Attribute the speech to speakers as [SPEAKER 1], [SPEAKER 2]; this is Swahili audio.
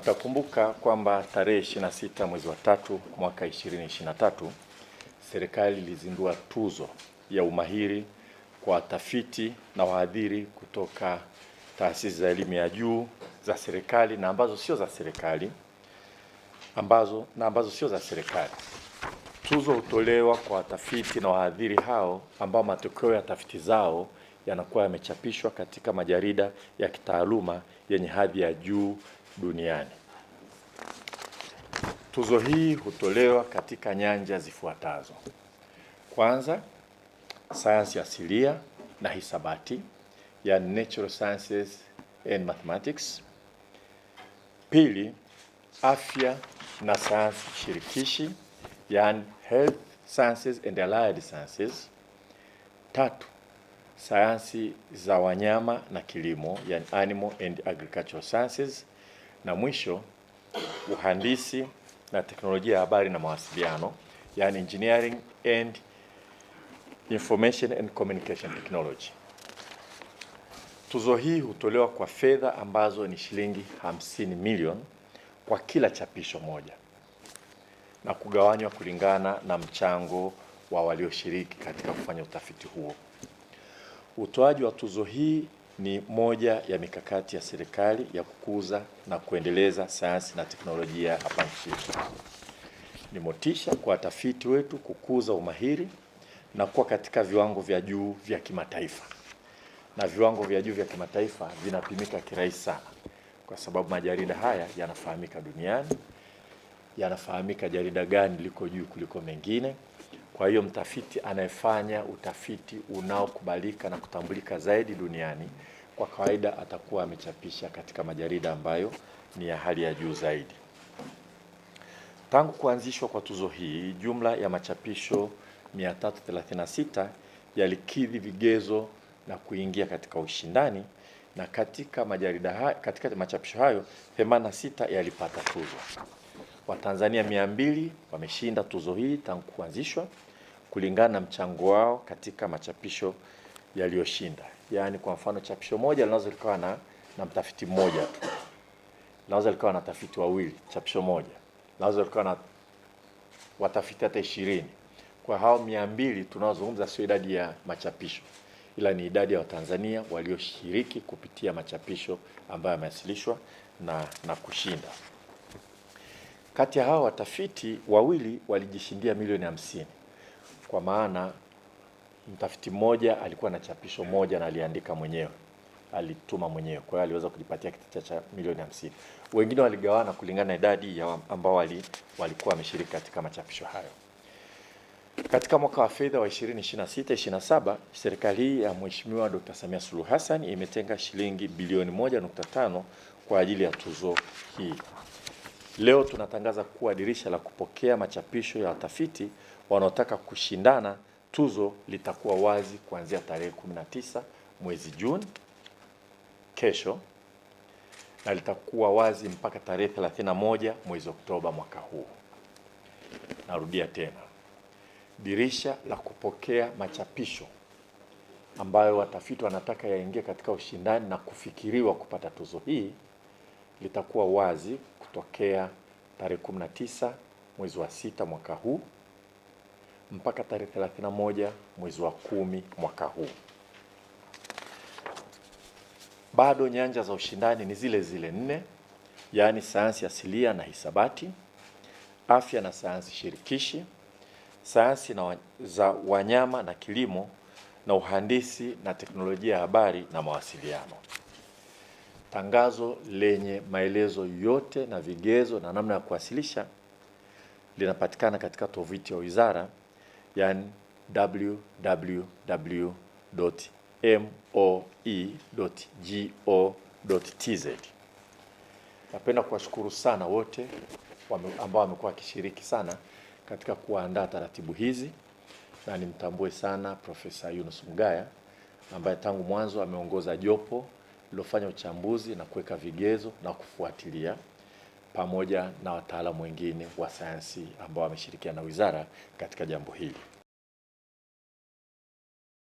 [SPEAKER 1] Mtakumbuka kwamba tarehe 26 mwezi wa 3 mwaka 2023 serikali ilizindua tuzo ya umahiri kwa watafiti na wahadhiri kutoka taasisi za elimu ya juu za serikali na ambazo sio za serikali sio za serikali. Tuzo hutolewa kwa watafiti na wahadhiri hao ambao matokeo ya tafiti zao yanakuwa yamechapishwa katika majarida ya kitaaluma yenye hadhi ya juu duniani. Tuzo hii hutolewa katika nyanja zifuatazo. Kwanza, sayansi asilia na hisabati, yani natural sciences and mathematics. Pili, afya na sayansi shirikishi, yani health sciences and allied sciences. Tatu, sayansi za wanyama na kilimo, yani animal and agricultural sciences. Na mwisho, uhandisi na teknolojia ya habari na mawasiliano, yani engineering and information and communication technology. Tuzo hii hutolewa kwa fedha ambazo ni shilingi 50 milioni kwa kila chapisho moja na kugawanywa kulingana na mchango wa walioshiriki katika kufanya utafiti huo. Utoaji wa tuzo hii ni moja ya mikakati ya serikali ya kukuza na kuendeleza sayansi na teknolojia hapa nchini. Ni motisha kwa watafiti wetu kukuza umahiri na kuwa katika viwango vya juu vya kimataifa. Na viwango vya juu vya kimataifa vinapimika kirahisi sana, kwa sababu majarida haya yanafahamika duniani, yanafahamika jarida gani liko juu kuliko mengine. Kwa hiyo mtafiti anayefanya utafiti unaokubalika na kutambulika zaidi duniani kwa kawaida atakuwa amechapisha katika majarida ambayo ni ya hali ya juu zaidi. Tangu kuanzishwa kwa tuzo hii, jumla ya machapisho 336 yalikidhi vigezo na kuingia katika ushindani, na katika machapisho hayo 86 yalipata tuzo. Watanzania 200 wameshinda tuzo hii tangu kuanzishwa kulingana na mchango wao katika machapisho yaliyoshinda. Yaani kwa mfano chapisho moja linaweza likawa na mtafiti mmoja tu. Linaweza likawa na tafiti wawili chapisho moja. Linaweza likawa na watafiti hata 20. Kwa hao 200 tunaozungumza sio idadi ya machapisho, ila ni idadi ya Watanzania walioshiriki kupitia machapisho ambayo yamewasilishwa na kushinda. Kati ya hao watafiti wawili walijishindia milioni 50. Kwa maana mtafiti mmoja alikuwa na chapisho moja na aliandika mwenyewe, alituma mwenyewe, kwa hiyo aliweza kujipatia kitita cha milioni 50. Wengine waligawana kulingana na idadi ya ambao walikuwa wameshiriki katika machapisho hayo. Katika mwaka wa fedha wa 2026/27 serikali hii ya Mheshimiwa Dr. Samia Suluhu Hassan imetenga shilingi bilioni 1.5 kwa ajili ya tuzo hii. Leo tunatangaza kuwa dirisha la kupokea machapisho ya watafiti wanaotaka kushindana tuzo litakuwa wazi kuanzia tarehe 19 mwezi Juni, kesho, na litakuwa wazi mpaka tarehe 31 mwezi Oktoba mwaka huu. Narudia tena. Dirisha la kupokea machapisho ambayo watafiti wanataka yaingie katika ushindani na kufikiriwa kupata tuzo hii litakuwa wazi kutokea tarehe 19 mwezi wa 6 mwaka huu mpaka tarehe 31 mwezi wa 10 mwaka huu. Bado nyanja za ushindani ni zile 4, yaani sayansi asilia na hisabati, afya na sayansi shirikishi, sayansi za wanyama na kilimo, na uhandisi na teknolojia ya habari na mawasiliano. Tangazo lenye maelezo yote na vigezo na namna ya kuwasilisha linapatikana katika tovuti ya wizara, yani www.moi.go.tz. Napenda kuwashukuru sana wote ambao wamekuwa wakishiriki sana katika kuandaa taratibu hizi, na nimtambue sana Profesa Yunus Mgaya ambaye tangu mwanzo ameongoza jopo lilofanya uchambuzi na kuweka vigezo na kufuatilia, pamoja na wataalamu wengine wa sayansi ambao wameshirikiana na wizara katika jambo hili.